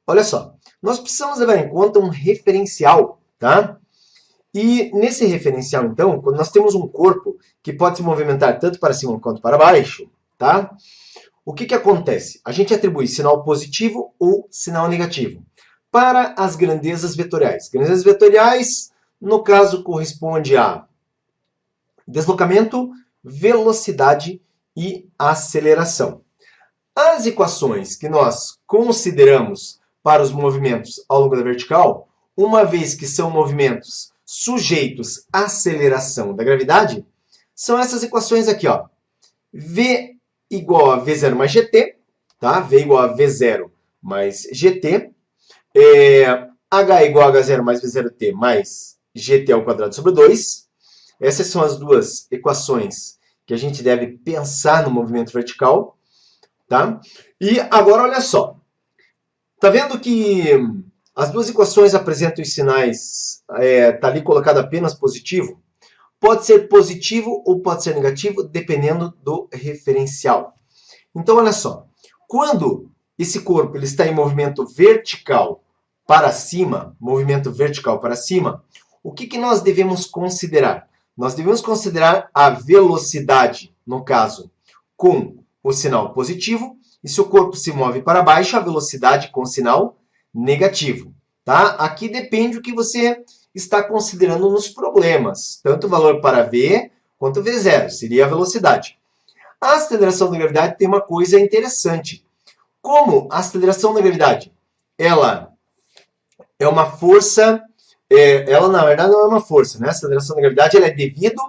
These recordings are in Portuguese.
Olha só, nós precisamos levar em conta um referencial, tá? E nesse referencial, então, quando nós temos um corpo que pode se movimentar tanto para cima quanto para baixo, tá? O que acontece? A gente atribui sinal positivo ou sinal negativo para as grandezas vetoriais. Grandezas vetoriais, no caso, corresponde a deslocamento, velocidade e aceleração. As equações que nós consideramos para os movimentos ao longo da vertical, uma vez que são movimentos sujeitos à aceleração da gravidade, são essas equações aqui, ó. V igual a V0 mais GT, tá? V igual a V0 mais GT. H igual a H0 mais V0T mais GT ao quadrado sobre 2. Essas são as duas equações que a gente deve pensar no movimento vertical, tá? E agora, olha só. Tá vendo que as duas equações apresentam os sinais, tá ali colocado apenas positivo? Pode ser positivo ou pode ser negativo, dependendo do referencial. Então, olha só. Quando esse corpo ele está em movimento vertical para cima, o que nós devemos considerar? Nós devemos considerar a velocidade, no caso, com o sinal positivo, e se o corpo se move para baixo, a velocidade com sinal negativo. Tá? Aqui depende do que você está considerando nos problemas, tanto o valor para V quanto V0, seria a velocidade. A aceleração da gravidade tem uma coisa interessante. Como a aceleração da gravidade, ela é uma força, ela na verdade não é uma força, né? A aceleração da gravidade ela é devido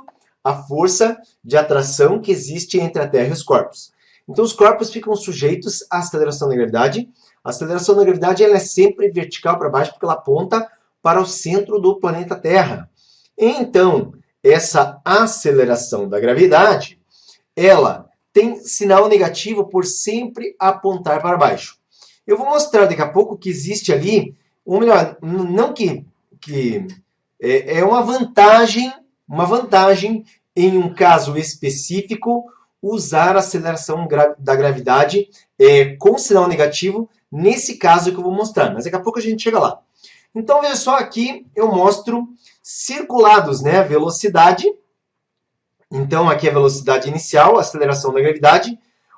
à força de atração que existe entre a Terra e os corpos. Então os corpos ficam sujeitos à aceleração da gravidade. A aceleração da gravidade ela é sempre vertical para baixo porque ela aponta para o centro do planeta Terra. Então, essa aceleração da gravidade, ela tem sinal negativo por sempre apontar para baixo. Eu vou mostrar daqui a pouco que existe ali, ou melhor, não que é uma vantagem em um caso específico usar a aceleração da gravidade com sinal negativo nesse caso que eu vou mostrar, mas daqui a pouco a gente chega lá. Então, veja só, aqui eu mostro circulados, né? Velocidade. Então, aqui é a velocidade inicial, a aceleração da gravidade,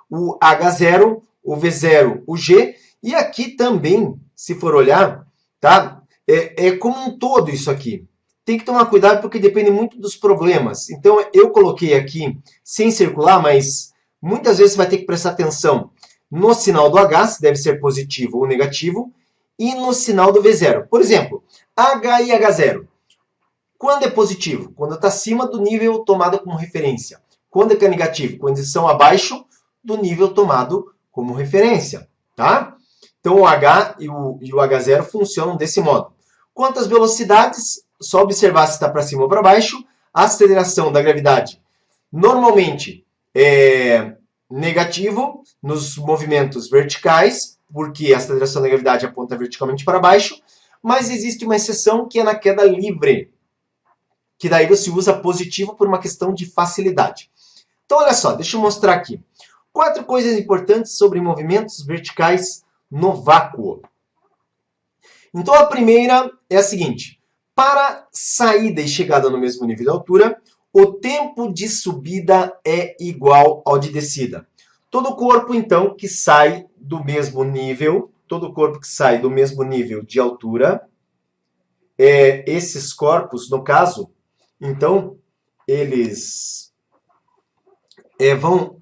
o H0, o V0, o G. E aqui também, se for olhar, tá? É como um todo isso aqui. Tem que tomar cuidado porque depende muito dos problemas. Então, eu coloquei aqui sem circular, mas muitas vezes você vai ter que prestar atenção no sinal do H, se deve ser positivo ou negativo, e no sinal do V0. Por exemplo, H e H0. Quando é positivo? Quando está acima do nível tomado como referência. Quando é negativo? Quando estão abaixo do nível tomado como referência. Tá? Então, o H e o H0 funcionam desse modo. Quanto às velocidades, só observar se está para cima ou para baixo. A aceleração da gravidade normalmente é negativo nos movimentos verticais, porque a aceleração da gravidade aponta verticalmente para baixo, mas existe uma exceção que é na queda livre, que daí você usa positivo por uma questão de facilidade. Então, olha só, deixa eu mostrar aqui. 4 coisas importantes sobre movimentos verticais no vácuo. Então, a primeira é a seguinte. Para saída e chegada no mesmo nível de altura, o tempo de subida é igual ao de descida. Todo corpo, então, que sai do mesmo nível, de altura, esses corpos, no caso, então, eles vão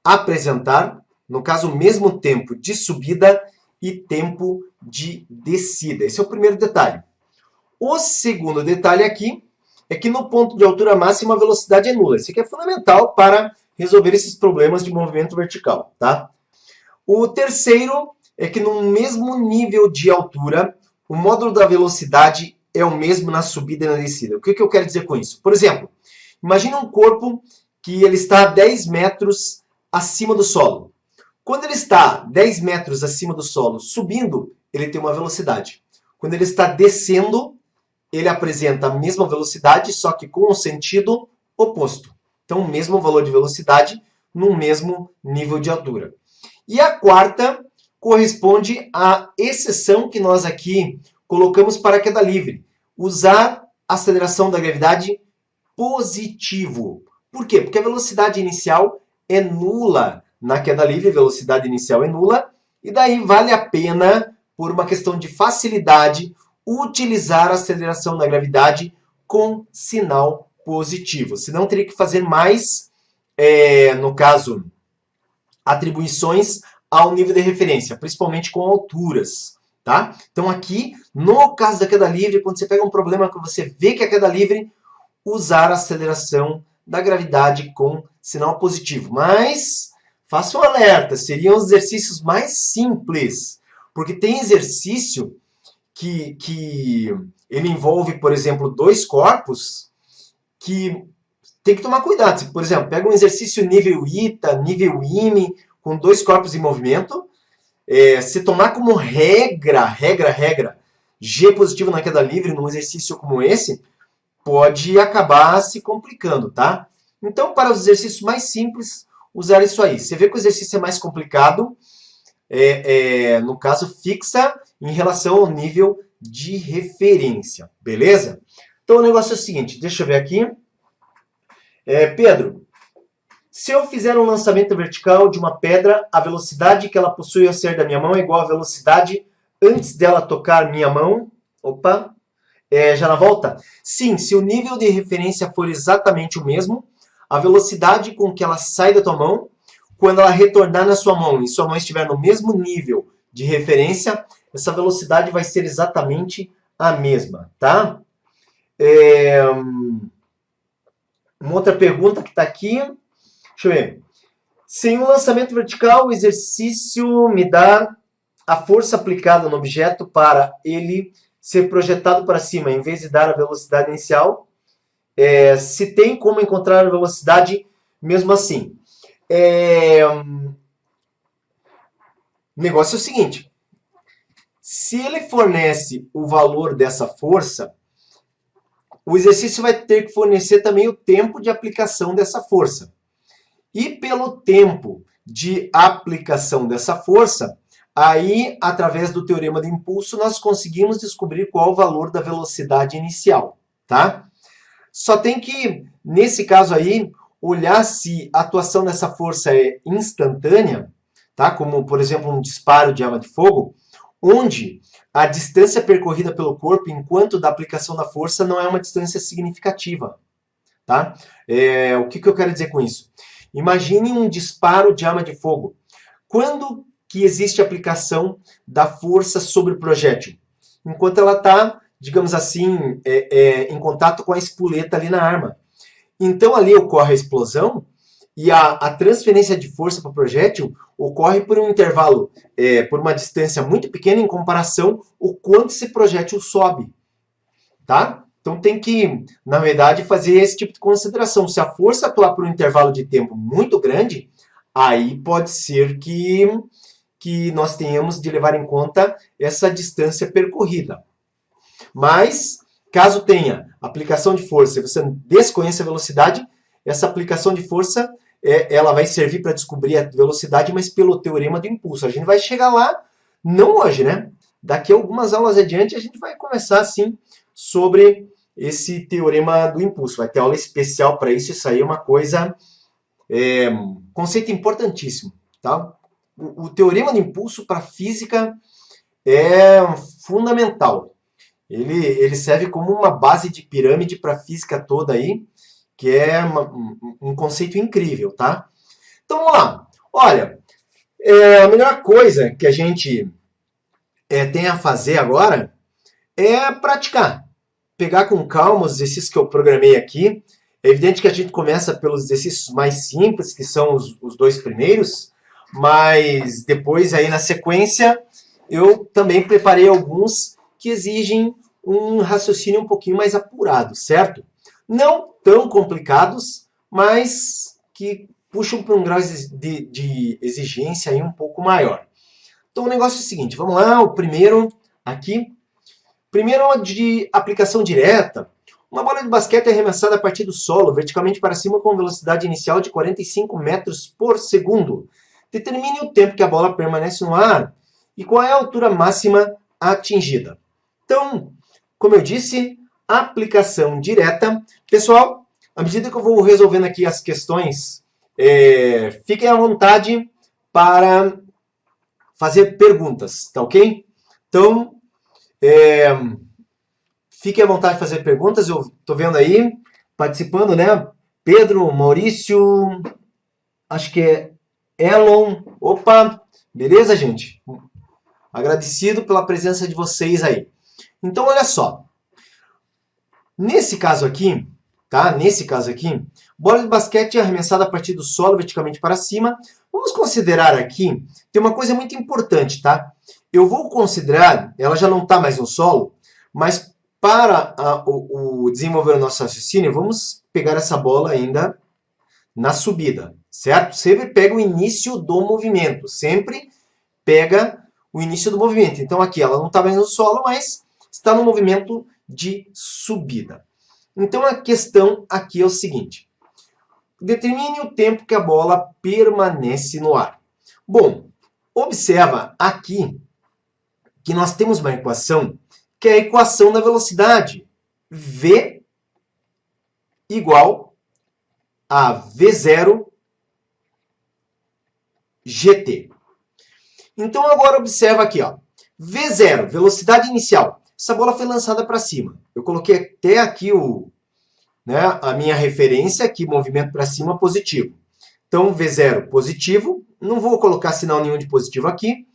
apresentar, no caso, o mesmo tempo de subida e tempo de descida. Esse é o primeiro detalhe. O segundo detalhe aqui é que no ponto de altura máxima a velocidade é nula. Isso aqui é fundamental para resolver esses problemas de movimento vertical. Tá? O terceiro é que no mesmo nível de altura, o módulo da velocidade é o mesmo na subida e na descida. O que eu quero dizer com isso? Por exemplo, imagine um corpo que ele está a 10 metros acima do solo. Quando ele está 10 metros acima do solo subindo, ele tem uma velocidade. Quando ele está descendo, ele apresenta a mesma velocidade, só que com o sentido oposto. Então, o mesmo valor de velocidade no mesmo nível de altura. E a quarta corresponde à exceção que nós aqui colocamos para a queda livre. Usar a aceleração da gravidade positivo. Por quê? Porque a velocidade inicial é nula na queda livre, a velocidade inicial é nula, e daí vale a pena, por uma questão de facilidade, utilizar a aceleração da gravidade com sinal positivo. Senão teria que fazer mais, no caso, atribuições ao nível de referência, principalmente com alturas. Tá? Então aqui, no caso da queda livre, quando você pega um problema que você vê que é queda livre, usar a aceleração da gravidade com sinal positivo. Mas, faça um alerta, seriam os exercícios mais simples, porque tem exercício que ele envolve, por exemplo, dois corpos, que tem que tomar cuidado. Por exemplo, pega um exercício nível ITA, nível IME, com dois corpos em movimento, se tomar como regra, G positivo na queda livre, num exercício como esse, pode acabar se complicando, tá? Então, para os exercícios mais simples, usar isso aí. Você vê que o exercício é mais complicado, no caso, fixa em relação ao nível de referência, beleza? Então, o negócio é o seguinte, deixa eu ver aqui. Pedro, se eu fizer um lançamento vertical de uma pedra, a velocidade que ela possui ao sair da minha mão é igual à velocidade antes dela tocar minha mão. Opa! Já na volta? Sim, se o nível de referência for exatamente o mesmo, a velocidade com que ela sai da tua mão, quando ela retornar na sua mão e sua mão estiver no mesmo nível de referência, essa velocidade vai ser exatamente a mesma, tá? Uma outra pergunta que está aqui, deixa eu ver. Se em um lançamento vertical o exercício me dá a força aplicada no objeto para ele ser projetado para cima, em vez de dar a velocidade inicial, se tem como encontrar a velocidade mesmo assim. O negócio é o seguinte, se ele fornece o valor dessa força, o exercício vai ter que fornecer também o tempo de aplicação dessa força. E pelo tempo de aplicação dessa força, aí, através do teorema do impulso, nós conseguimos descobrir qual o valor da velocidade inicial, tá? Só tem que, nesse caso aí, olhar se a atuação dessa força é instantânea, tá? Como, por exemplo, um disparo de arma de fogo, onde a distância percorrida pelo corpo enquanto da aplicação da força não é uma distância significativa, tá? O que eu quero dizer com isso? Imagine um disparo de arma de fogo. Quando que existe a aplicação da força sobre o projétil? Enquanto ela está, digamos assim, em contato com a espoleta ali na arma. Então ali ocorre a explosão e a transferência de força para o projétil ocorre por um intervalo, por uma distância muito pequena em comparação ao quanto esse projétil sobe. Tá? Então tem que, na verdade, fazer esse tipo de consideração. Se a força atuar por um intervalo de tempo muito grande, aí pode ser que nós tenhamos de levar em conta essa distância percorrida. Mas, caso tenha aplicação de força e você desconheça a velocidade, essa aplicação de força ela vai servir para descobrir a velocidade, mas pelo teorema do impulso. A gente vai chegar lá, não hoje, né? Daqui a algumas aulas adiante, a gente vai conversar, sim, sobre esse teorema do impulso. Vai ter aula especial para isso. Isso aí é uma coisa, conceito importantíssimo, tá? O teorema do impulso para a física é fundamental. Ele serve como uma base de pirâmide para a física toda aí, que é um conceito incrível, tá? Então, vamos lá. Olha, a melhor coisa que a gente tem a fazer agora é praticar. Pegar com calma os exercícios que eu programei aqui. É evidente que a gente começa pelos exercícios mais simples, que são os dois primeiros, mas depois, aí na sequência, eu também preparei alguns que exigem um raciocínio um pouquinho mais apurado, certo? Não tão complicados, mas que puxam para um grau de exigência aí um pouco maior. Então o negócio é o seguinte, vamos lá, o primeiro aqui. Primeiro é de aplicação direta. Uma bola de basquete é arremessada a partir do solo, verticalmente para cima, com velocidade inicial de 45 metros por segundo. Determine o tempo que a bola permanece no ar e qual é a altura máxima atingida. Então, como eu disse, aplicação direta. Pessoal, à medida que eu vou resolvendo aqui as questões, fiquem à vontade para fazer perguntas, tá ok? Então, fiquem à vontade de fazer perguntas. Eu estou vendo aí, participando, né? Pedro, Maurício, acho que é Elon. Opa, beleza, gente? Agradecido pela presença de vocês aí. Então, olha só. Nesse caso aqui, tá? Nesse caso aqui, bola de basquete é arremessada a partir do solo verticalmente para cima. Vamos considerar aqui, tem uma coisa muito importante, tá? Eu vou considerar, ela já não está mais no solo, mas para desenvolver o nosso raciocínio, vamos pegar essa bola ainda na subida, certo? Sempre pega o início do movimento, sempre pega o início do movimento. Então aqui ela não está mais no solo, mas está no movimento de subida. Então a questão aqui é o seguinte: determine o tempo que a bola permanece no ar. Bom, observa aqui que nós temos uma equação que é a equação da velocidade. V igual a V0 GT. Então agora observa aqui, ó. V0, velocidade inicial. Essa bola foi lançada para cima. Eu coloquei até aqui a minha referência aqui, movimento para cima positivo. Então V0 positivo. Não vou colocar sinal nenhum de positivo aqui,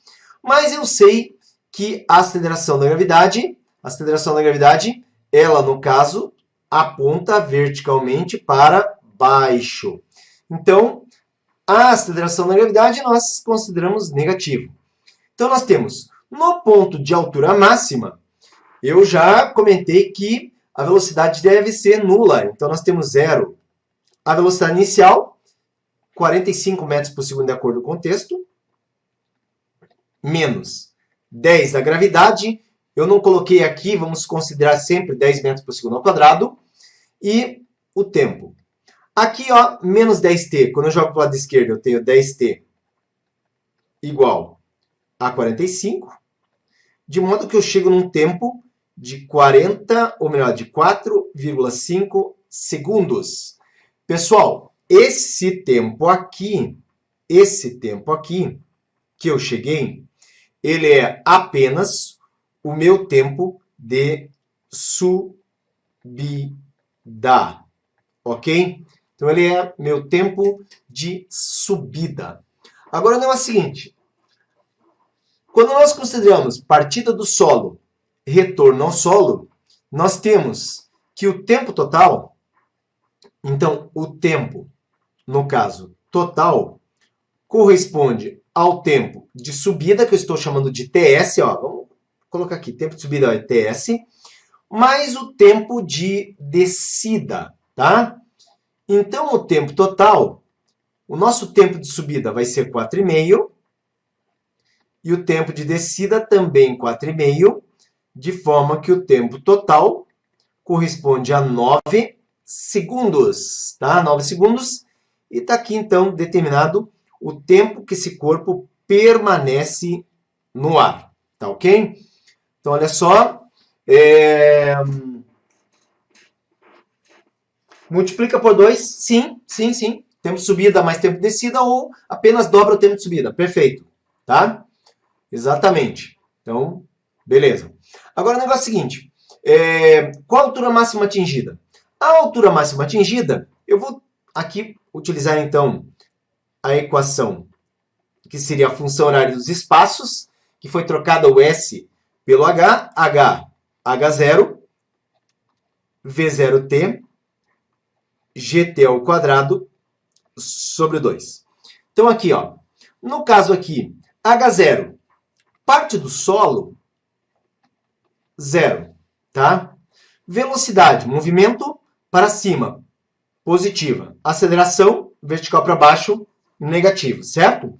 mas eu sei que a aceleração da gravidade, ela no caso aponta verticalmente para baixo. Então, a aceleração da gravidade nós consideramos negativo. Então, nós temos, no ponto de altura máxima, eu já comentei que a velocidade deve ser nula. Então, nós temos zero. A velocidade inicial, 45 metros por segundo de acordo com o texto, menos 10 da gravidade. Eu não coloquei aqui, vamos considerar sempre 10 metros por segundo ao quadrado. E o tempo. Aqui, ó, menos 10t. Quando eu jogo para o lado esquerdo, eu tenho 10t igual a 45. De modo que eu chego num tempo de 4,5 segundos. Pessoal, esse tempo aqui que eu cheguei, ele é apenas o meu tempo de subida. Ok? Então, ele é meu tempo de subida. Agora, o negócio é o seguinte. Quando nós consideramos partida do solo, retorno ao solo, nós temos que o tempo total, então, o tempo, no caso, total, corresponde ao tempo de subida, que eu estou chamando de TS, ó, vamos colocar aqui, tempo de subida é TS, mais o tempo de descida, tá? Então, o tempo total, o nosso tempo de subida vai ser 4,5, e o tempo de descida também 4,5, de forma que o tempo total corresponde a 9 segundos, tá? 9 segundos, e está aqui, então, determinado o tempo que esse corpo permanece no ar, tá ok? Então, olha só, multiplica por 2, sim. Tempo de subida mais tempo de descida, ou apenas dobra o tempo de subida. Perfeito, tá? Exatamente. Então, beleza. Agora o negócio é o seguinte. Qual a altura máxima atingida? A altura máxima atingida, eu vou aqui utilizar, então, a equação que seria a função horária dos espaços, que foi trocada o S pelo H, H0, V0t, GT ao quadrado sobre 2. Então, aqui, ó, no caso aqui, H0, parte do solo, 0, tá? Velocidade, movimento para cima, positiva. Aceleração, vertical para baixo, negativo, certo?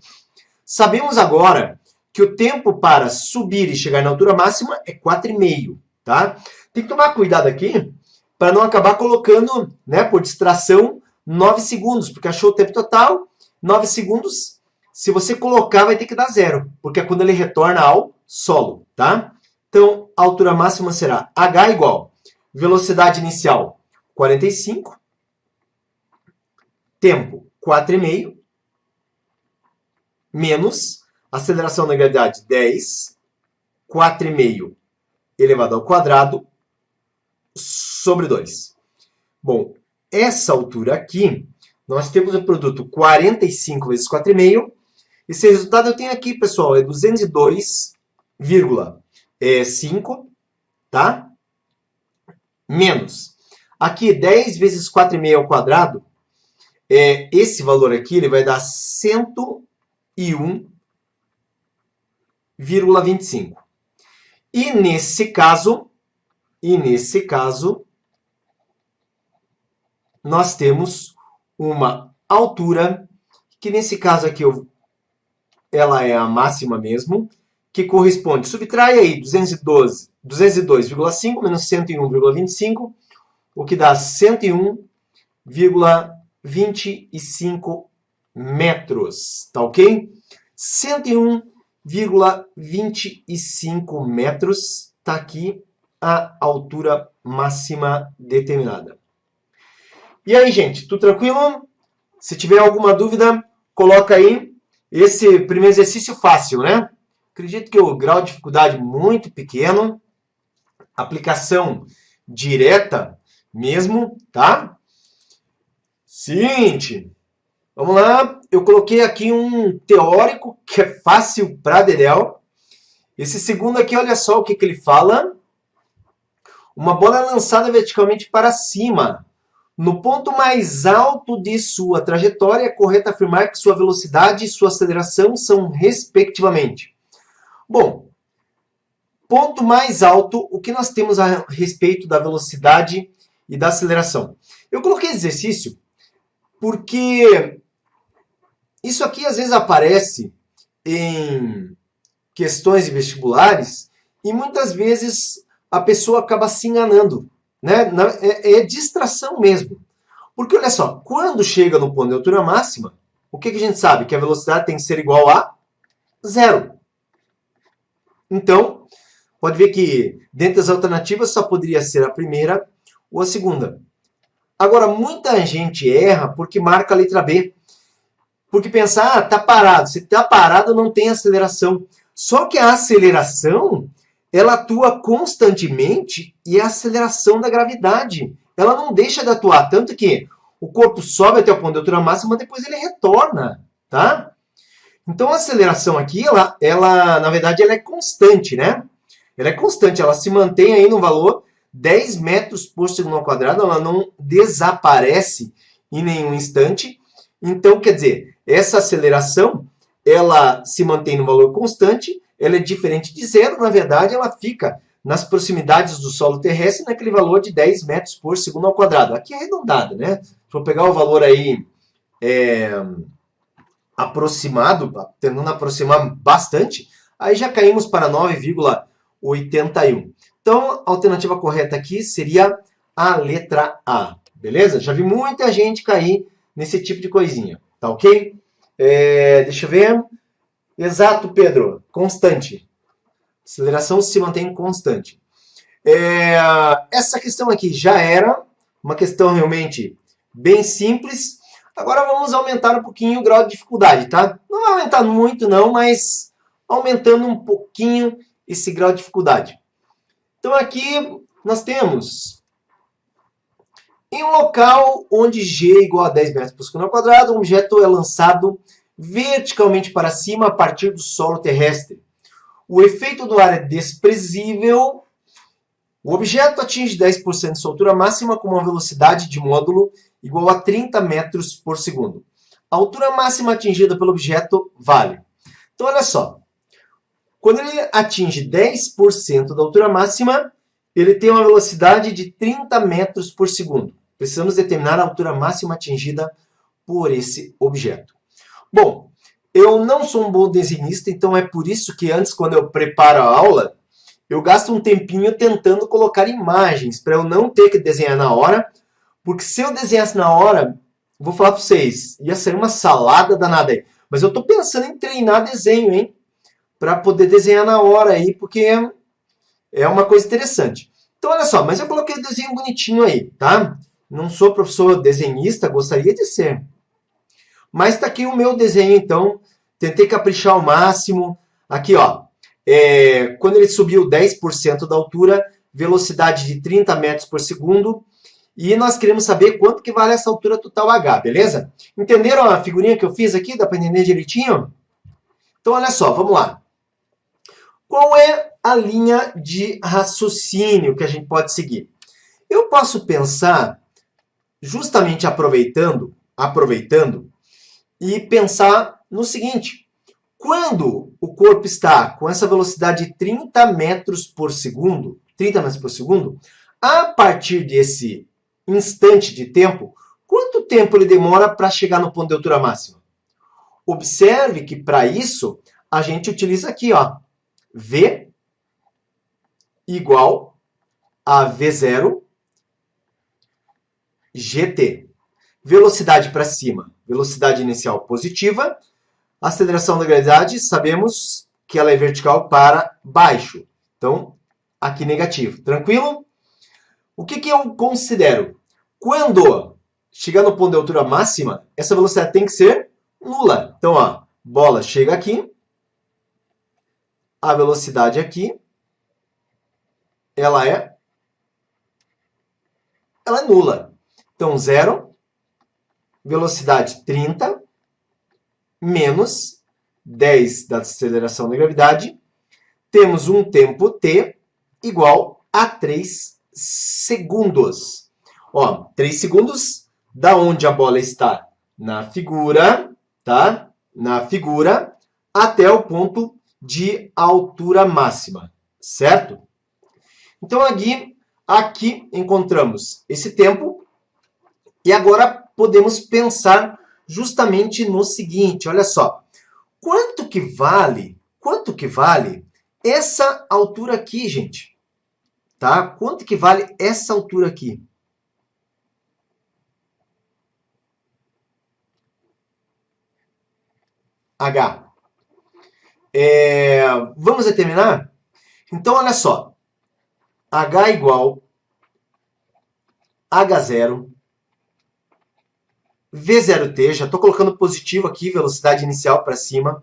Sabemos agora que o tempo para subir e chegar na altura máxima é 4,5, tá? Tem que tomar cuidado aqui para não acabar colocando, né, por distração, 9 segundos, porque achou o tempo total, 9 segundos, se você colocar, vai ter que dar zero, porque é quando ele retorna ao solo, tá? Então, a altura máxima será h igual velocidade inicial 45, tempo 4,5, menos aceleração da gravidade 10, 4,5 elevado ao quadrado sobre 2. Bom, essa altura aqui, nós temos o produto 45 vezes 4,5. Esse resultado eu tenho aqui, pessoal, é 202,5, tá? Menos. Aqui, 10 vezes 4,5 ao quadrado, esse valor aqui ele vai dar 101,25. E nesse caso, nós temos uma altura, que nesse caso aqui ela é a máxima mesmo, que corresponde, subtrai aí 202,5 menos 101,25, o que dá 101,25 metros, tá ok? 101,25 metros, tá aqui a altura máxima determinada. E aí, gente, tudo tranquilo? Se tiver alguma dúvida, coloca aí. Esse primeiro exercício fácil, né? Acredito que o grau de dificuldade muito pequeno. Aplicação direta mesmo, tá? Seguinte, vamos lá. Eu coloquei aqui um teórico que é fácil para dedéu. Esse segundo aqui, olha só o que ele fala. Uma bola lançada verticalmente para cima. No ponto mais alto de sua trajetória, é correto afirmar que sua velocidade e sua aceleração são respectivamente. Bom, ponto mais alto, o que nós temos a respeito da velocidade e da aceleração? Eu coloquei esse exercício porque isso aqui às vezes aparece em questões de vestibulares e muitas vezes a pessoa acaba se enganando. Né? É distração mesmo. Porque, olha só, quando chega no ponto de altura máxima, o que a gente sabe? Que a velocidade tem que ser igual a zero. Então, pode ver que, dentre as alternativas, só poderia ser a primeira ou a segunda. Agora, muita gente erra porque marca a letra B. Porque pensa, tá parado. Se tá parado, não tem aceleração. Só que a aceleração, ela atua constantemente e é a aceleração da gravidade. Ela não deixa de atuar, tanto que o corpo sobe até o ponto de altura máxima, depois ele retorna, tá? Então a aceleração aqui, ela na verdade, ela é constante, né? Ela é constante, ela se mantém aí no valor 10 metros por segundo ao quadrado, ela não desaparece em nenhum instante. Então, quer dizer, essa aceleração, ela se mantém no valor constante, ela é diferente de zero, na verdade, ela fica nas proximidades do solo terrestre naquele valor de 10 metros por segundo ao quadrado. Aqui é arredondado, né? Se eu pegar o valor aí aproximado, tentando aproximar bastante, aí já caímos para 9,81. Então, a alternativa correta aqui seria a letra A, beleza? Já vi muita gente cair nesse tipo de coisinha, tá ok? Deixa eu ver... Exato, Pedro. Constante. Aceleração se mantém constante. Essa questão aqui já era uma questão realmente bem simples. Agora vamos aumentar um pouquinho o grau de dificuldade, tá? Não vai aumentar muito não, mas aumentando um pouquinho esse grau de dificuldade. Então aqui nós temos em um local onde G é igual a 10 metros por segundo ao quadrado, um objeto é lançado verticalmente para cima a partir do solo terrestre. O efeito do ar é desprezível. O objeto atinge 10% de sua altura máxima com uma velocidade de módulo igual a 30 metros por segundo. A altura máxima atingida pelo objeto vale. Então, olha só. Quando ele atinge 10% da altura máxima, ele tem uma velocidade de 30 metros por segundo. Precisamos determinar a altura máxima atingida por esse objeto. Bom, eu não sou um bom desenhista, então é por isso que antes, quando eu preparo a aula, eu gasto um tempinho tentando colocar imagens, para eu não ter que desenhar na hora, porque se eu desenhasse na hora, vou falar para vocês, ia ser uma salada danada aí. Mas eu estou pensando em treinar desenho, hein? Para poder desenhar na hora aí, porque é uma coisa interessante. Então, olha só, mas eu coloquei o desenho bonitinho aí, tá? Não sou professor desenhista, gostaria de ser. Mas está aqui o meu desenho, então. Tentei caprichar ao máximo. Aqui, ó. Quando ele subiu 10% da altura, velocidade de 30 metros por segundo. E nós queremos saber quanto que vale essa altura total H, beleza? Entenderam a figurinha que eu fiz aqui? Dá para entender direitinho? Então, olha só, vamos lá. Qual é a linha de raciocínio que a gente pode seguir? Eu posso pensar, justamente aproveitando, e pensar no seguinte. Quando o corpo está com essa velocidade de 30 metros por segundo, a partir desse instante de tempo, quanto tempo ele demora para chegar no ponto de altura máxima? Observe que para isso a gente utiliza aqui, ó, V igual a V0 GT. Velocidade para cima, velocidade inicial positiva. Aceleração da gravidade, sabemos que ela é vertical para baixo. Então, aqui negativo. Tranquilo? O que eu considero? Quando chegar no ponto de altura máxima, essa velocidade tem que ser nula. Então, ó, bola chega aqui, a velocidade aqui, ela é nula. Então, 0, velocidade 30, menos 10 da aceleração da gravidade, temos um tempo t igual a 3 segundos. Ó, 3 segundos da onde a bola está na figura, tá? Na figura até o ponto de altura máxima, certo? Então aqui encontramos esse tempo e agora podemos pensar justamente no seguinte, olha só. Quanto que vale essa altura aqui, gente? Tá? Quanto que vale essa altura aqui? H. Vamos determinar? Então, olha só. H igual H0 V0t, já estou colocando positivo aqui, velocidade inicial para cima,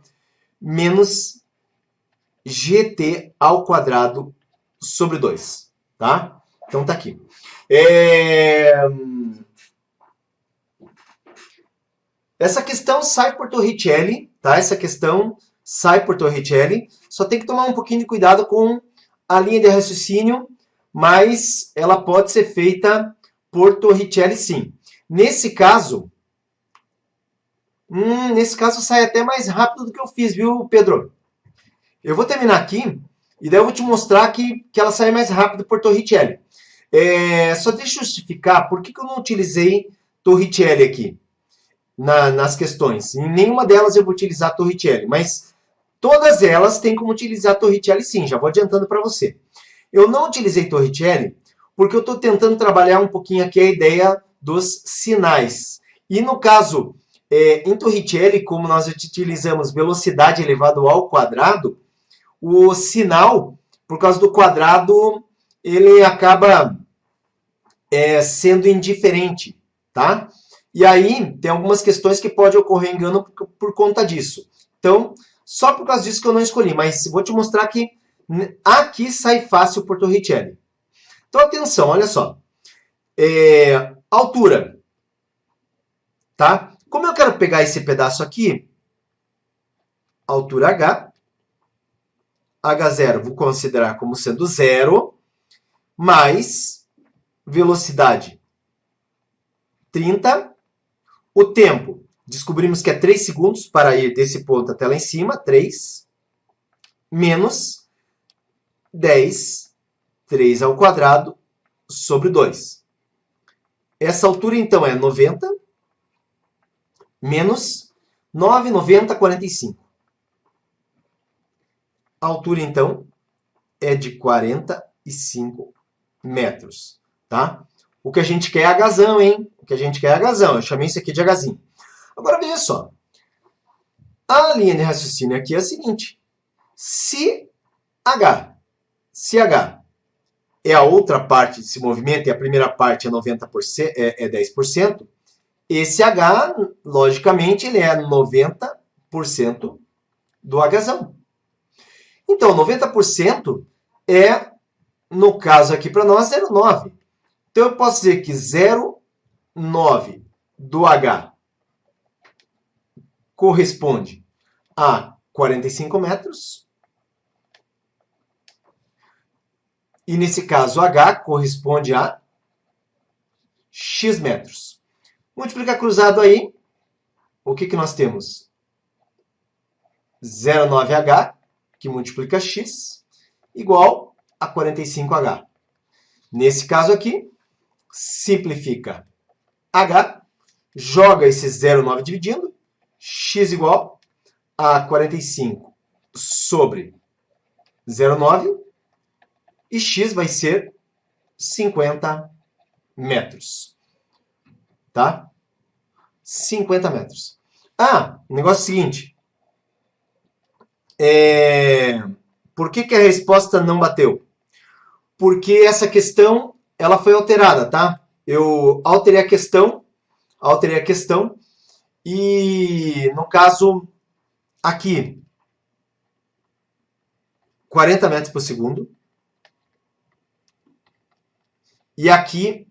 menos gt ao quadrado sobre 2. Tá? Então tá aqui. Essa questão sai por Torricelli, tá? Essa questão sai por Torricelli. Só tem que tomar um pouquinho de cuidado com a linha de raciocínio, mas ela pode ser feita por Torricelli sim. Nesse caso sai até mais rápido do que eu fiz, viu, Pedro? Eu vou terminar aqui e daí eu vou te mostrar que ela sai mais rápido por Torricelli. Só deixa eu justificar por que eu não utilizei Torricelli aqui nas questões. Em nenhuma delas eu vou utilizar Torricelli, mas todas elas têm como utilizar Torricelli sim, já vou adiantando para você. Eu não utilizei Torricelli porque eu estou tentando trabalhar um pouquinho aqui a ideia dos sinais. E no caso, em Torricelli, como nós utilizamos velocidade elevado ao quadrado, o sinal, por causa do quadrado, ele acaba sendo indiferente, tá? E aí, tem algumas questões que pode ocorrer engano por conta disso. Então, só por causa disso que eu não escolhi, mas vou te mostrar que aqui sai fácil por Torricelli. Então, atenção, olha só. Altura, tá? Como eu quero pegar esse pedaço aqui, altura H, H0 vou considerar como sendo 0, mais velocidade 30, o tempo, descobrimos que é 3 segundos para ir desse ponto até lá em cima, 3, menos 10, 3 ao quadrado, sobre 2. Essa altura, então, é 90, menos 9, 90, 45. A altura, então, é de 45 metros, tá? O que a gente quer é Hzão, hein? O que a gente quer é Hzão. Eu chamei isso aqui de Hzinho. Agora, veja só. A linha de raciocínio aqui é a seguinte. Se H é a outra parte desse movimento e a primeira parte é 90%, é 10%, esse H, logicamente, ele é 90% do Hzão. Então, 90% é, no caso aqui para nós, 0,9. Então, eu posso dizer que 0,9 do H corresponde a 45 metros. E nesse caso, H corresponde a X metros. Multiplicar cruzado aí, o que nós temos? 0,9H, que multiplica X, igual a 45H. Nesse caso aqui, simplifica H, joga esse 0,9 dividindo, X igual a 45 sobre 0,9, e X vai ser 50 metros. Tá? 50 metros. Ah, o negócio é o seguinte. Por que a resposta não bateu? Porque essa questão ela foi alterada, tá? Eu alterei a questão e, no caso, aqui, 40 metros por segundo. E aqui,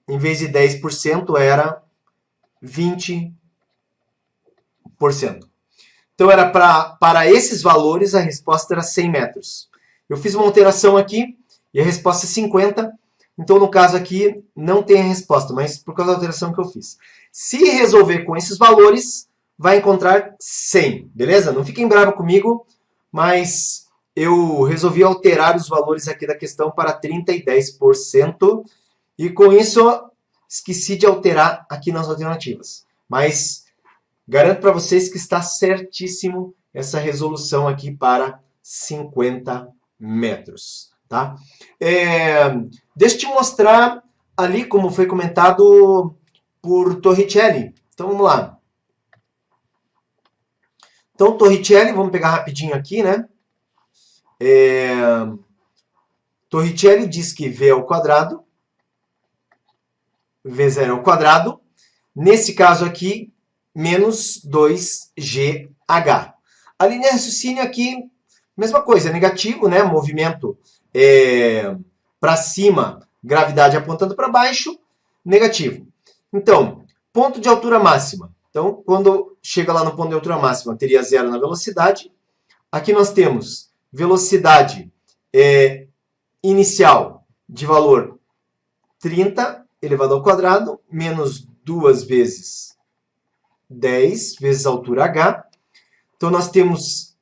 em vez de 10%, era 20%. Então, era para esses valores, a resposta era 100 metros. Eu fiz uma alteração aqui e a resposta é 50. Então, no caso aqui, não tem a resposta, mas por causa da alteração que eu fiz. Se resolver com esses valores, vai encontrar 100, beleza? Não fiquem bravos comigo, mas eu resolvi alterar os valores aqui da questão para 30% e 10%. E com isso, esqueci de alterar aqui nas alternativas. Mas garanto para vocês que está certíssimo essa resolução aqui para 50 metros. Tá? Deixa eu te mostrar ali como foi comentado por Torricelli. Então vamos lá. Então Torricelli, vamos pegar rapidinho aqui, né? Torricelli diz que V ao quadrado, V0 ao quadrado, nesse caso aqui, menos 2GH. A linha de raciocínio aqui, mesma coisa, negativo, né? Movimento para cima, gravidade apontando para baixo, negativo. Então, ponto de altura máxima. Então, quando chega lá no ponto de altura máxima, teria zero na velocidade. Aqui nós temos velocidade inicial de valor 30 elevado ao quadrado, menos 2 vezes 10 vezes a altura h. Então, nós temos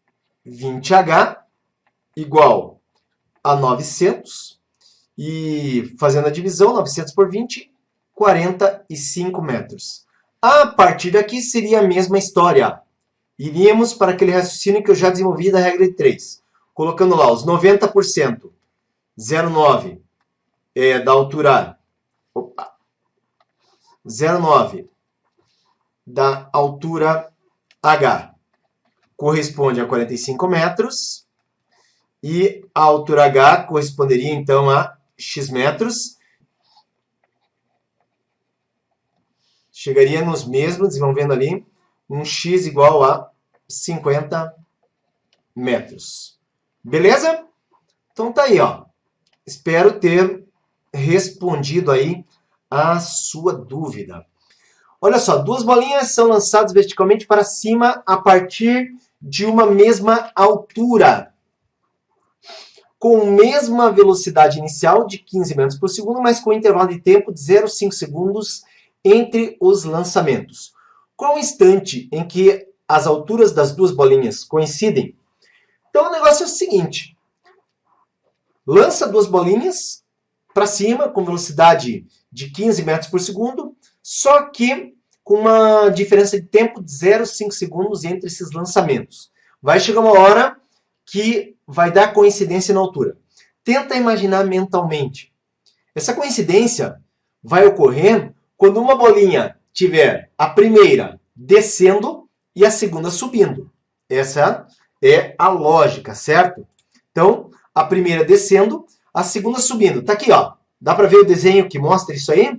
20h igual a 900. E fazendo a divisão, 900 por 20, 45 metros. A partir daqui seria a mesma história. Iríamos para aquele raciocínio que eu já desenvolvi da regra de 3. Colocando lá os 90%, 0,9 da altura... 0,9 da altura h corresponde a 45 metros. E a altura h corresponderia, então, a x metros. Chegaria nos mesmos, desenvolvendo ali, um x igual a 50 metros. Beleza? Então tá aí, ó. Espero ter respondido aí a sua dúvida. Olha só, duas bolinhas são lançadas verticalmente para cima a partir de uma mesma altura, com a mesma velocidade inicial de 15 metros por segundo, mas com intervalo de tempo de 0,5 segundos entre os lançamentos. Qual o instante em que as alturas das duas bolinhas coincidem? Então o negócio é o seguinte: lança duas bolinhas para cima com velocidade de 15 metros por segundo, só que com uma diferença de tempo de 0,5 segundos entre esses lançamentos. Vai chegar uma hora que vai dar coincidência na altura. Tenta imaginar mentalmente. Essa coincidência vai ocorrer quando uma bolinha tiver a primeira descendo e a segunda subindo. Essa é a lógica, certo? Então, a primeira descendo, a segunda subindo. Tá aqui, ó. Dá para ver o desenho que mostra isso aí?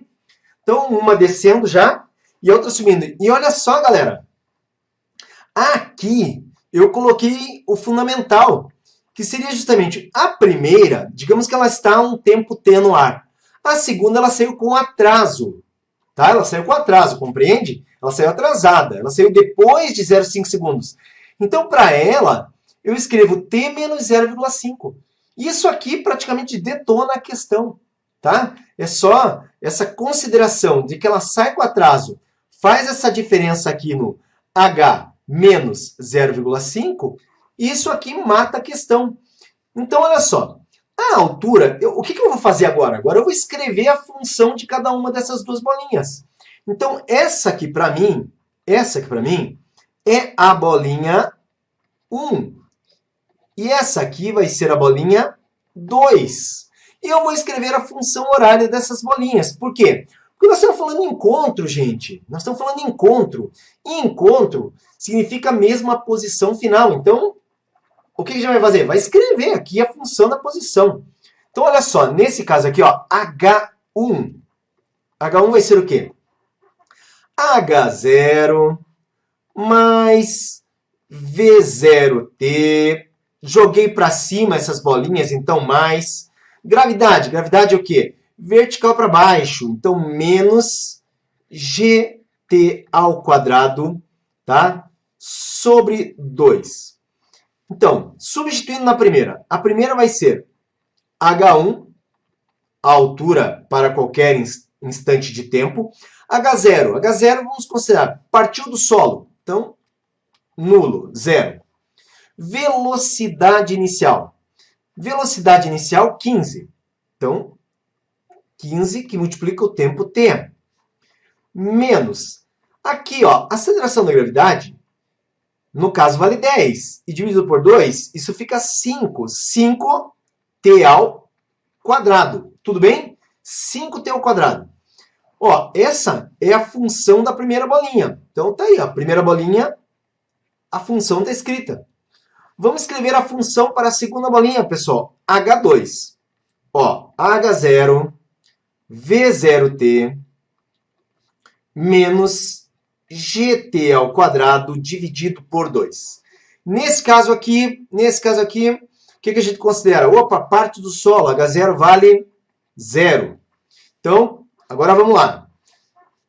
Então, uma descendo já e a outra subindo. E olha só, galera. Aqui eu coloquei o fundamental, que seria justamente a primeira, digamos que ela está um tempo T no ar. A segunda, ela saiu com atraso. Tá? Ela saiu com atraso, compreende? Ela saiu atrasada. Ela saiu depois de 0,5 segundos. Então, para ela, eu escrevo T menos 0,5. Isso aqui praticamente detona a questão. Tá? É só essa consideração de que ela sai com atraso, faz essa diferença aqui no H menos 0,5, isso aqui mata a questão. Então, olha só. A altura, o que eu vou fazer agora? Agora eu vou escrever a função de cada uma dessas duas bolinhas. Então, essa aqui para mim, é a bolinha 1. E essa aqui vai ser a bolinha 2. E eu vou escrever a função horária dessas bolinhas. Por quê? Porque nós estamos falando em encontro, gente. Nós estamos falando em encontro. E encontro significa a mesma posição final. Então, o que a gente vai fazer? Vai escrever aqui a função da posição. Então, olha só. Nesse caso aqui, ó, H1. H1 vai ser o quê? H0 mais V0T. Joguei para cima essas bolinhas, então mais. Gravidade. Gravidade é o quê? Vertical para baixo. Então, menos GT ao quadrado, tá? Sobre 2. Então, substituindo na primeira. A primeira vai ser H1, a altura para qualquer instante de tempo. H0. H0 vamos considerar, partiu do solo. Então, nulo, zero. Velocidade inicial. Velocidade inicial, 15. Então, 15 que multiplica o tempo t. Menos. Aqui, ó, aceleração da gravidade, no caso, vale 10. E dividido por 2, isso fica 5. 5t ao quadrado. Tudo bem? 5t ao quadrado. Ó, essa é a função da primeira bolinha. Então, tá aí, ó, a primeira bolinha, a função está escrita. Vamos escrever a função para a segunda bolinha, pessoal. H2. Ó, H0, V0t, menos GT ao quadrado dividido por 2. Nesse caso aqui, o que a gente considera? Opa, parte do solo, H0 vale 0. Então, agora vamos lá.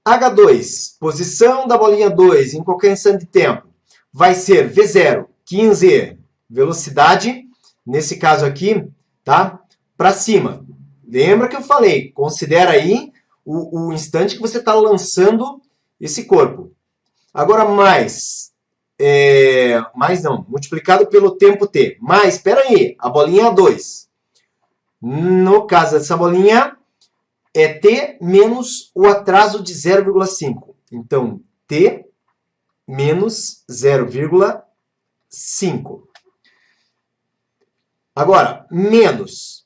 H2, posição da bolinha 2 em qualquer instante de tempo, vai ser V0, 15, velocidade, nesse caso aqui, tá? Para cima. Lembra que eu falei, considera aí o instante que você está lançando esse corpo. Agora, mais não, multiplicado pelo tempo t. Mais, espera aí, a bolinha 2. No caso dessa bolinha, é t menos o atraso de 0,5. Então, t menos 0,5. Agora, menos.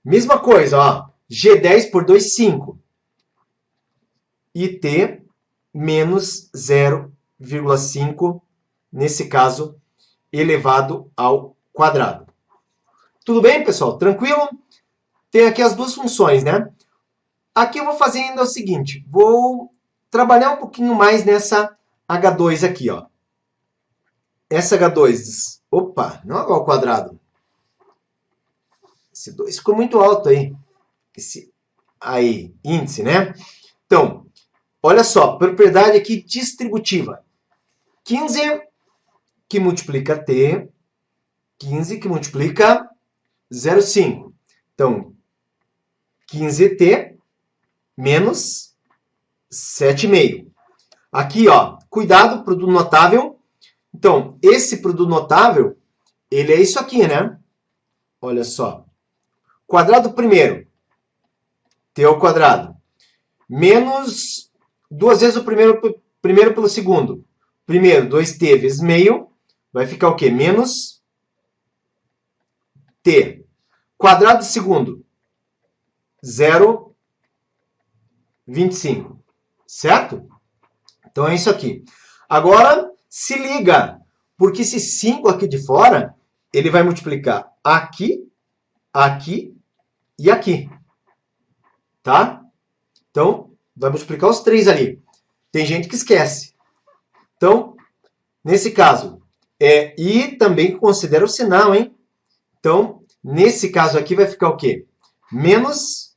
Mesma coisa, ó. G10 por 2, 5. E t menos 0,5, nesse caso, elevado ao quadrado. Tudo bem, pessoal? Tranquilo? Tem aqui as duas funções, né? Aqui eu vou fazer ainda o seguinte. Vou trabalhar um pouquinho mais nessa H2 aqui, ó. Essa H2, opa, não é ao quadrado. Esse 2 ficou muito alto aí. Esse aí, índice, né? Então, olha só, propriedade aqui distributiva. 15 que multiplica t, 15 que multiplica 0,5. Então, 15t menos 7,5. Aqui, ó, cuidado, produto notável. Então, esse produto notável, ele é isso aqui, né? Olha só. Quadrado primeiro, t ao quadrado, menos 2 vezes o primeiro pelo segundo. Primeiro, 2t vezes meio, vai ficar o quê? Menos t. Quadrado do segundo, 0,25. Certo? Então, é isso aqui. Agora, se liga, porque esse 5 aqui de fora, ele vai multiplicar aqui, aqui e aqui. Tá? Então, vai multiplicar os 3 ali. Tem gente que esquece. Então, nesse caso, e também considera o sinal, hein? Então, nesse caso aqui vai ficar o quê? Menos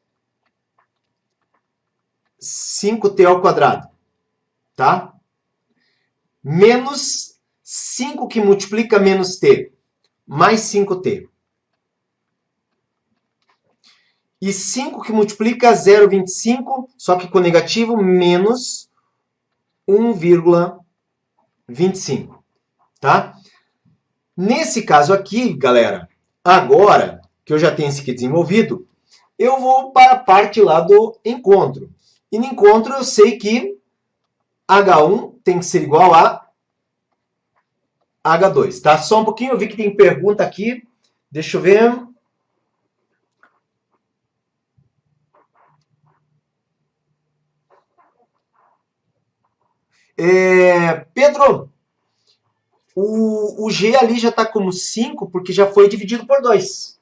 5t ao quadrado. Tá? Menos 5 que multiplica menos t, mais 5t. E 5 que multiplica 0,25, só que com negativo, menos 1,25. Tá? Nesse caso aqui, galera, agora que eu já tenho esse aqui desenvolvido, eu vou para a parte lá do encontro. E no encontro eu sei que H1 tem que ser igual a H2. Tá? Só um pouquinho, eu vi que tem pergunta aqui. Deixa eu ver. Pedro, o G ali já está como 5 porque já foi dividido por 2.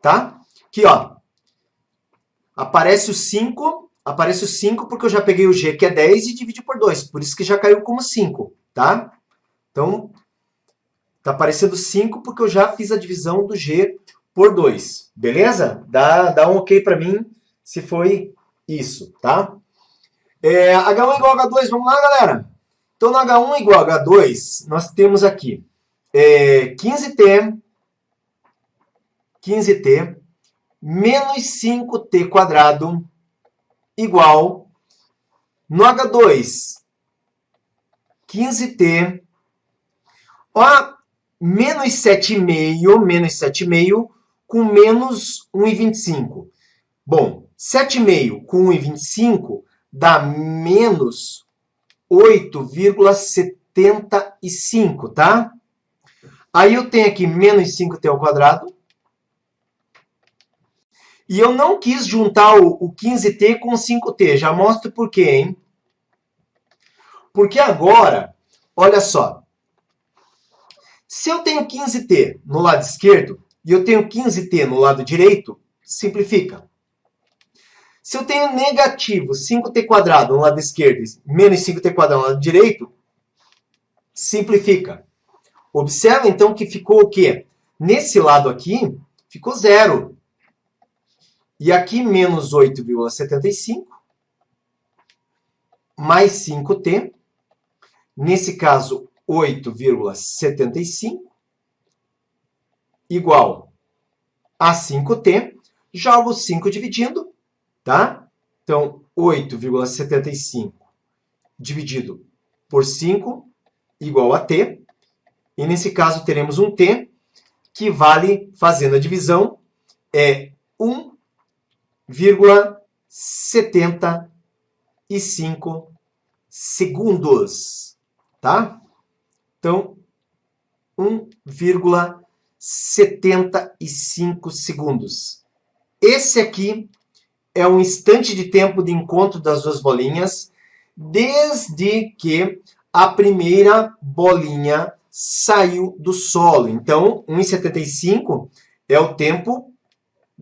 Tá? Aqui, ó. Aparece o 5 porque eu já peguei o G, que é 10, e dividi por 2. Por isso que já caiu como 5. Tá? Então, tá aparecendo 5 porque eu já fiz a divisão do G por 2. Beleza? Dá um ok para mim se foi isso. Tá? H1 igual a H2, vamos lá, galera? Então, no H1 igual a H2, nós temos aqui 15t menos 5t quadrado igual, no H2, 15t, ó, menos 7,5 com menos 1,25. Bom, 7,5 com 1,25 dá menos 8,75, tá? Aí eu tenho aqui menos 5t ao quadrado. E eu não quis juntar o 15t com 5t. Já mostro por quê, hein? Porque agora, olha só. Se eu tenho 15t no lado esquerdo e eu tenho 15t no lado direito, simplifica. Se eu tenho negativo 5t quadrado no lado esquerdo e menos 5t quadrado no lado direito, simplifica. Observa, então, que ficou o quê? Nesse lado aqui, ficou 0. E aqui, menos 8,75, mais 5t. Nesse caso, 8,75, igual a 5t. Jogo 5 dividindo. Tá? Então, 8,75 dividido por 5 igual a t. E nesse caso teremos um t que vale, fazendo a divisão, 1,75 segundos. Tá? Então, 1,75 segundos. Esse aqui é um instante de tempo de encontro das duas bolinhas, desde que a primeira bolinha saiu do solo. Então, 1,75 é o tempo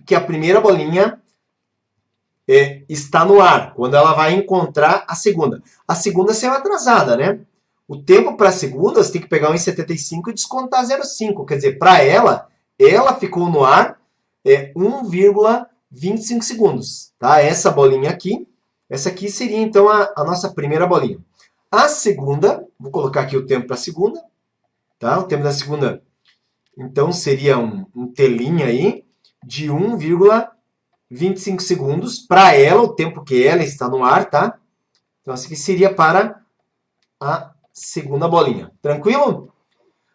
que a primeira bolinha está no ar, quando ela vai encontrar a segunda. A segunda saiu atrasada, né? O tempo para a segunda, você tem que pegar 1,75 e descontar 0,5. Quer dizer, para ela ficou no ar 1,25 segundos. Tá? Essa bolinha aqui, essa aqui seria então a nossa primeira bolinha. A segunda, vou colocar aqui o tempo para a segunda. Tá? O tempo da segunda, então, seria um telinha aí de 1,25 segundos. Para ela, o tempo que ela está no ar, tá? Então, essa aqui seria para a segunda bolinha. Tranquilo?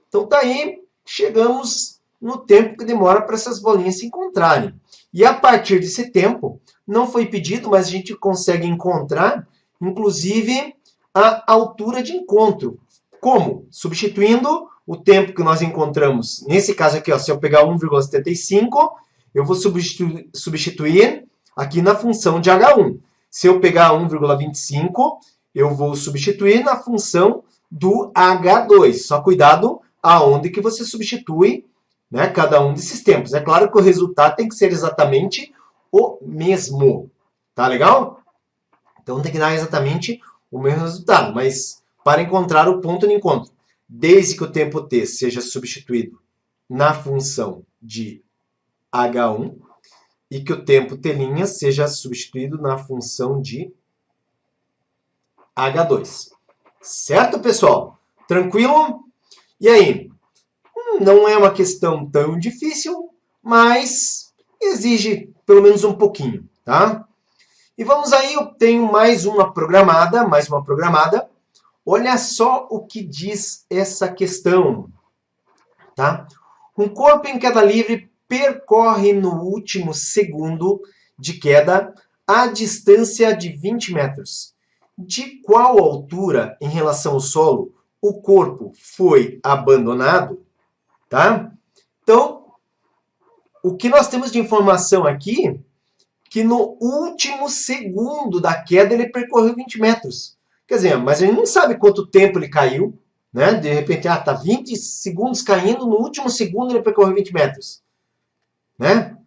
Então, tá aí, chegamos no tempo que demora para essas bolinhas se encontrarem. E a partir desse tempo, não foi pedido, mas a gente consegue encontrar, inclusive, a altura de encontro. Como? Substituindo o tempo que nós encontramos. Nesse caso aqui, ó, se eu pegar 1,75, eu vou substituir aqui na função de H1. Se eu pegar 1,25, eu vou substituir na função do H2. Só cuidado aonde que você substitui, né, cada um desses tempos. É claro que o resultado tem que ser exatamente o mesmo. Tá legal? Então tem que dar exatamente o mesmo resultado. Mas para encontrar o ponto de encontro, desde que o tempo t seja substituído na função de H1 e que o tempo t' seja substituído na função de H2. Certo, pessoal? Tranquilo? E aí? Não é uma questão tão difícil, mas exige pelo menos um pouquinho, tá? E vamos aí, eu tenho mais uma programada. Olha só o que diz essa questão, tá? Um corpo em queda livre percorre no último segundo de queda a distância de 20 metros. De qual altura em relação ao solo o corpo foi abandonado? Tá? Então, o que nós temos de informação aqui, que no último segundo da queda ele percorreu 20 metros. Quer dizer, mas a gente não sabe quanto tempo ele caiu, né? De repente, tá 20 segundos caindo, no último segundo ele percorreu 20 metros. Né?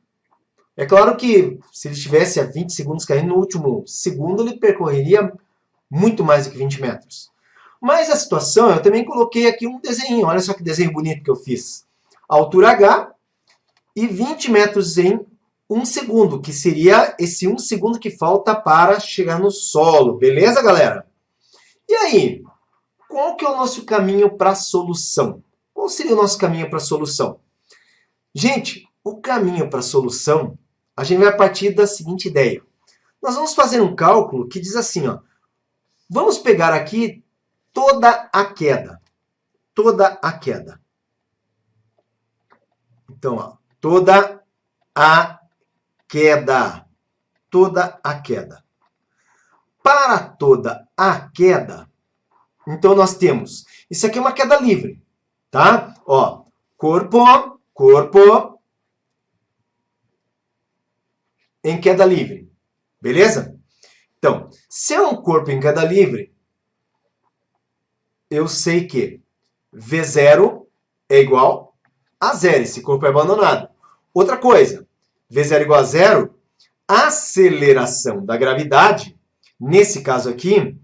É claro que se ele estivesse a 20 segundos caindo, no último segundo ele percorreria muito mais do que 20 metros. Mas a situação, eu também coloquei aqui um desenho. Olha só que desenho bonito que eu fiz. Altura H e 20 metros em 1 segundo, que seria esse 1 segundo que falta para chegar no solo. Beleza, galera? E aí, qual que é o nosso caminho para a solução? Qual seria o nosso caminho para a solução? Gente, o caminho para a solução, a gente vai partir da seguinte ideia. Nós vamos fazer um cálculo que diz assim, ó. Vamos pegar aqui toda a queda. Toda a queda. Então, ó, toda a queda. Toda a queda. Para toda a queda, então nós temos, isso aqui é uma queda livre, tá? Ó, corpo em queda livre, beleza? Então, se é um corpo em queda livre, eu sei que V0 é igual a zero, esse corpo é abandonado. Outra coisa, V0 igual a zero, a aceleração da gravidade, nesse caso aqui,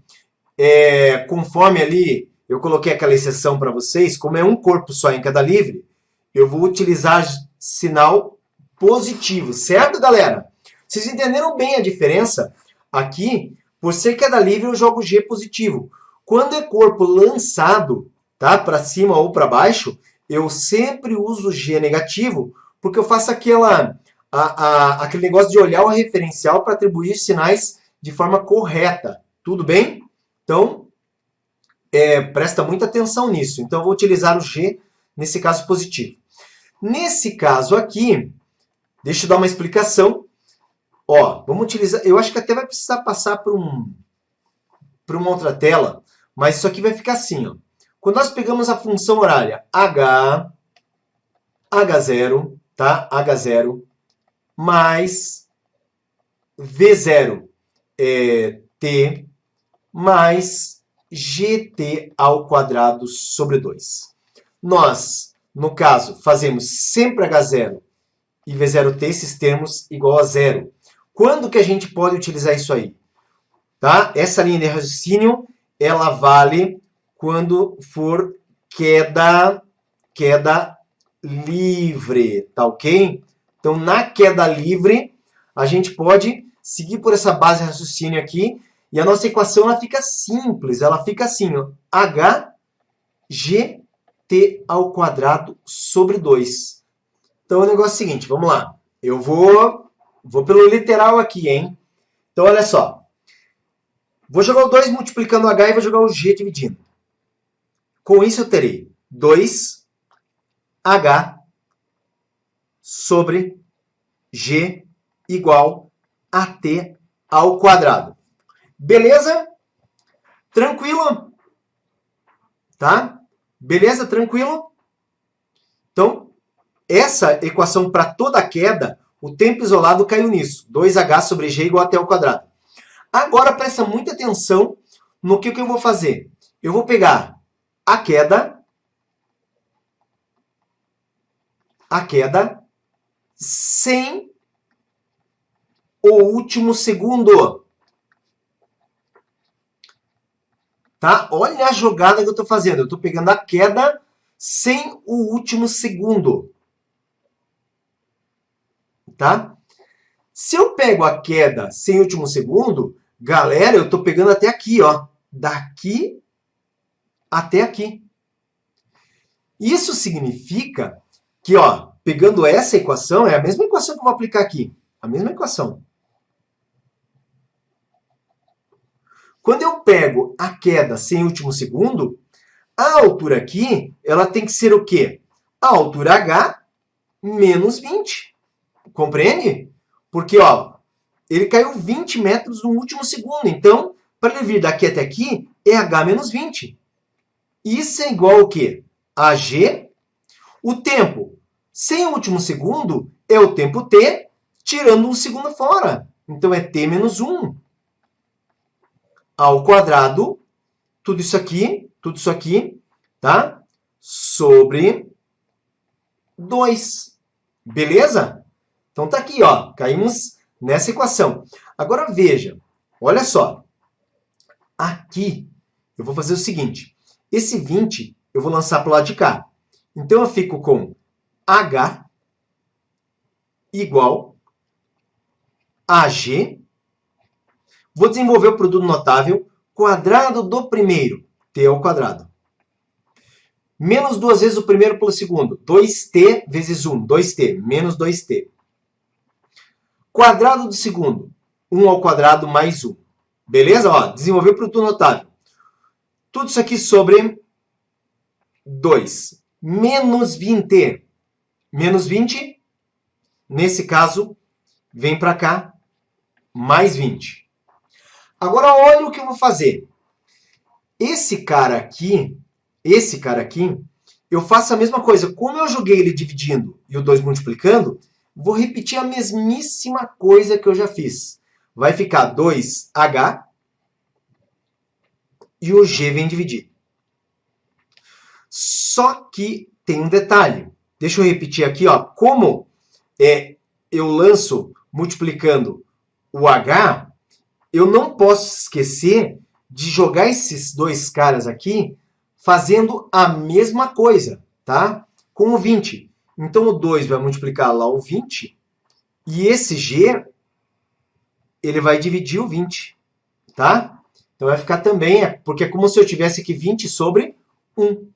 conforme ali eu coloquei aquela exceção para vocês, como é um corpo só em queda livre, eu vou utilizar sinal positivo, certo, galera? Vocês entenderam bem a diferença? Aqui, por ser queda livre, eu jogo G positivo. Quando é corpo lançado, tá, para cima ou para baixo, eu sempre uso G negativo, porque eu faço aquele negócio de olhar o referencial para atribuir sinais de forma correta. Tudo bem? Então, presta muita atenção nisso. Então, eu vou utilizar o G, nesse caso, positivo. Nesse caso aqui, deixa eu dar uma explicação. Ó, vamos utilizar... Eu acho que até vai precisar passar para uma outra tela, mas isso aqui vai ficar assim, ó. Quando nós pegamos a função horária H0, tá? H0, mais V0 T, mais GT ao quadrado sobre 2. Nós, no caso, fazemos sempre H0 e V0T, esses termos, igual a zero. Quando que a gente pode utilizar isso aí? Tá? Essa linha de raciocínio, ela vale quando for queda livre, tá ok? Então, na queda livre, a gente pode seguir por essa base de raciocínio aqui, e a nossa equação ela fica simples, ela fica assim, ó, HGT ao quadrado sobre 2. Então, o negócio é o seguinte, vamos lá. Eu vou pelo literal aqui, hein? Então, olha só. Vou jogar o 2 multiplicando o H e vou jogar o G dividindo. Com isso, eu terei 2H sobre G igual a T ao quadrado. Beleza? Tranquilo? Tá? Beleza? Tranquilo? Então, essa equação para toda a queda, o tempo isolado caiu nisso. 2H sobre G igual a T ao quadrado. Agora, presta muita atenção no que eu vou fazer? Eu vou pegar a queda sem o último segundo. Tá? Olha a jogada que eu estou fazendo. Eu estou pegando a queda sem o último segundo. Tá? Se eu pego a queda sem o último segundo, galera, eu estou pegando até aqui, ó. Daqui até aqui. Isso significa que, ó, pegando essa equação, é a mesma equação que eu vou aplicar aqui. A mesma equação. Quando eu pego a queda sem o último segundo, a altura aqui, ela tem que ser o quê? A altura h menos 20. Compreende? Porque, ó, ele caiu 20 metros no último segundo. Então, para ele vir daqui até aqui, é h menos 20. Isso é igual ao quê? A g. O tempo sem o último segundo é o tempo t, tirando um segundo fora. Então, é t menos 1 ao quadrado, tudo isso aqui, tá? Sobre 2. Beleza? Então, tá aqui, ó. Caímos nessa equação. Agora, veja. Olha só. Aqui, eu vou fazer o seguinte. Esse 20, eu vou lançar para o lado de cá. Então, eu fico com h igual a g. Vou desenvolver o produto notável. Quadrado do primeiro, t ao quadrado. Menos 2 vezes o primeiro pelo segundo. 2t vezes 1, 2t, menos 2t. Quadrado do segundo, 1 ao quadrado mais 1. Beleza? Ó, desenvolver o produto notável. Tudo isso aqui sobre 2. Menos 20. Menos 20, nesse caso, vem para cá, mais 20. Agora, olha o que eu vou fazer. Esse cara aqui, eu faço a mesma coisa. Como eu joguei ele dividindo e o 2 multiplicando, vou repetir a mesmíssima coisa que eu já fiz. Vai ficar 2h e o g vem dividir. Só que tem um detalhe. Deixa eu repetir aqui, ó. Como eu lanço multiplicando o h, eu não posso esquecer de jogar esses dois caras aqui fazendo a mesma coisa, tá? Com o 20. Então, o 2 vai multiplicar lá o 20 e esse g, ele vai dividir o 20, tá? Então, vai ficar também, porque é como se eu tivesse aqui 20 sobre 1.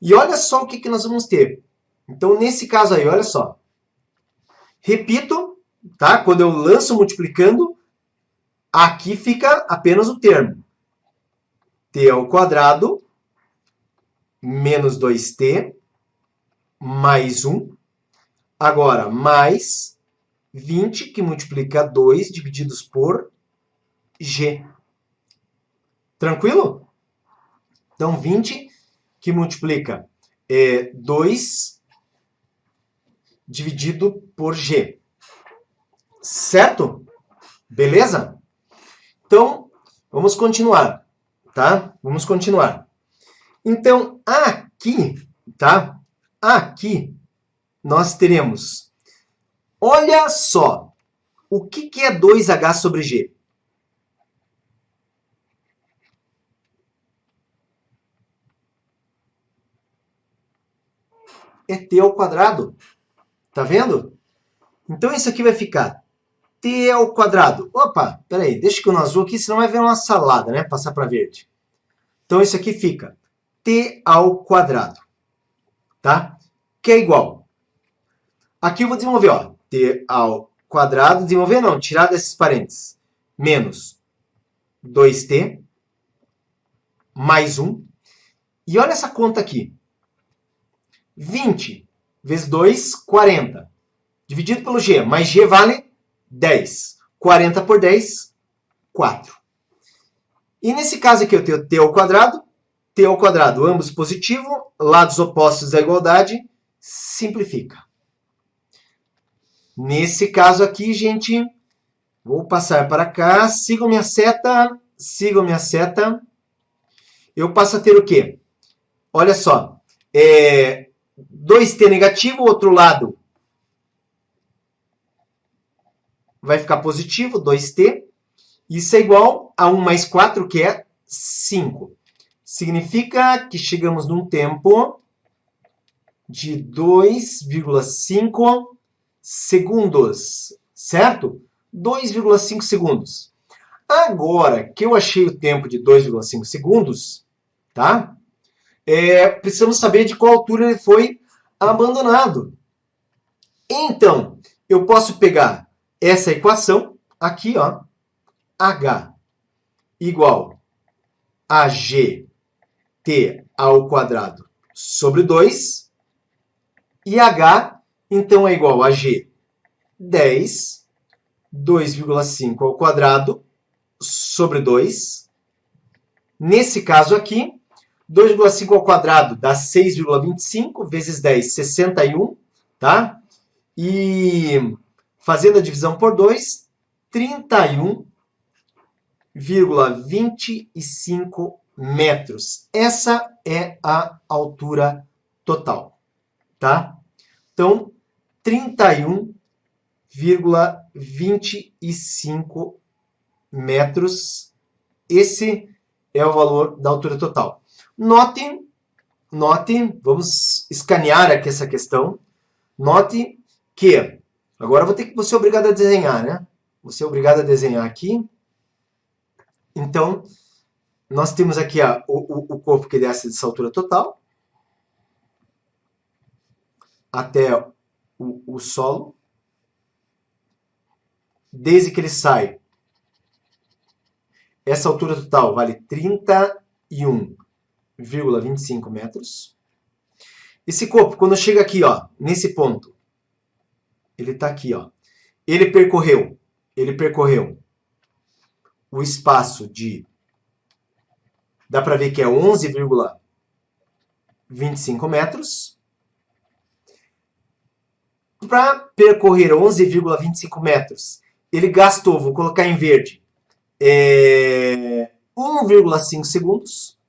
E olha só o que nós vamos ter. Então, nesse caso aí, olha só. Repito, tá? Quando eu lanço multiplicando, aqui fica apenas o termo. t ao quadrado menos 2t mais 1. Agora, mais 20, que multiplica 2 divididos por g. Tranquilo? Então, 20 que multiplica 2 dividido por g. Certo? Beleza? Então, vamos continuar, tá? Vamos continuar. Então, aqui, tá? Aqui, nós teremos, olha só, o que é 2h sobre g? É t ao quadrado. Tá vendo? Então, isso aqui vai ficar t ao quadrado. Opa, peraí, deixa que eu no azul aqui, senão vai ver uma salada, né? Passar para verde. Então, isso aqui fica t ao quadrado. Tá? Que é igual. Aqui eu vou desenvolver, ó. T ao quadrado, desenvolver não, tirar desses parênteses. Menos 2t mais 1. E olha essa conta aqui. 20 vezes 2, 40. Dividido pelo g, mais g vale 10. 40 por 10, 4. E nesse caso aqui eu tenho t ao quadrado, ambos positivo, lados opostos da igualdade, simplifica. Nesse caso aqui, gente, vou passar para cá, sigo minha seta sigam minha seta, eu passo a ter o quê? Olha só, 2t negativo, o outro lado vai ficar positivo, 2t. Isso é igual a 1 mais 4, que é 5. Significa que chegamos num tempo de 2,5 segundos, certo? 2,5 segundos. Agora que eu achei o tempo de 2,5 segundos, tá? Precisamos saber de qual altura ele foi abandonado. Então, eu posso pegar essa equação aqui, ó, h igual a gt ao quadrado sobre 2, e h, então, é igual a g 10, 2,5 ao quadrado sobre 2. Nesse caso aqui, 2,5 ao quadrado dá 6,25 vezes 10, 61, tá? E fazendo a divisão por 2, 31,25 metros. Essa é a altura total, tá? Então, 31,25 metros. Esse é o valor da altura total. Note, vamos escanear aqui essa questão. Note que, agora vou ser obrigado a desenhar, né? Vou ser obrigado a desenhar aqui. Então, nós temos aqui o corpo que desce dessa altura total até o solo. Desde que ele sai, essa altura total vale 31,25 metros. Esse corpo, quando chega aqui, ó, nesse ponto, ele está aqui, ó. Ele percorreu o espaço de, dá para ver que é 11,25 metros. Para percorrer 11,25 metros, ele gastou, vou colocar em verde, 1,5 segundos.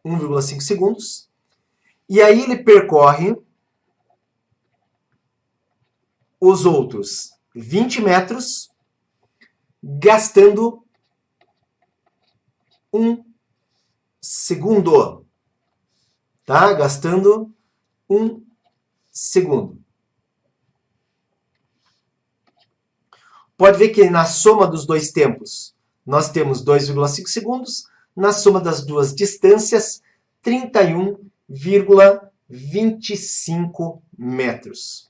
1,5 segundos. E aí ele percorre os outros 20 metros, gastando 1 segundo. Tá? Gastando 1 segundo. Pode ver que na soma dos dois tempos, nós temos 2,5 segundos. Na soma das duas distâncias, 31,25 metros.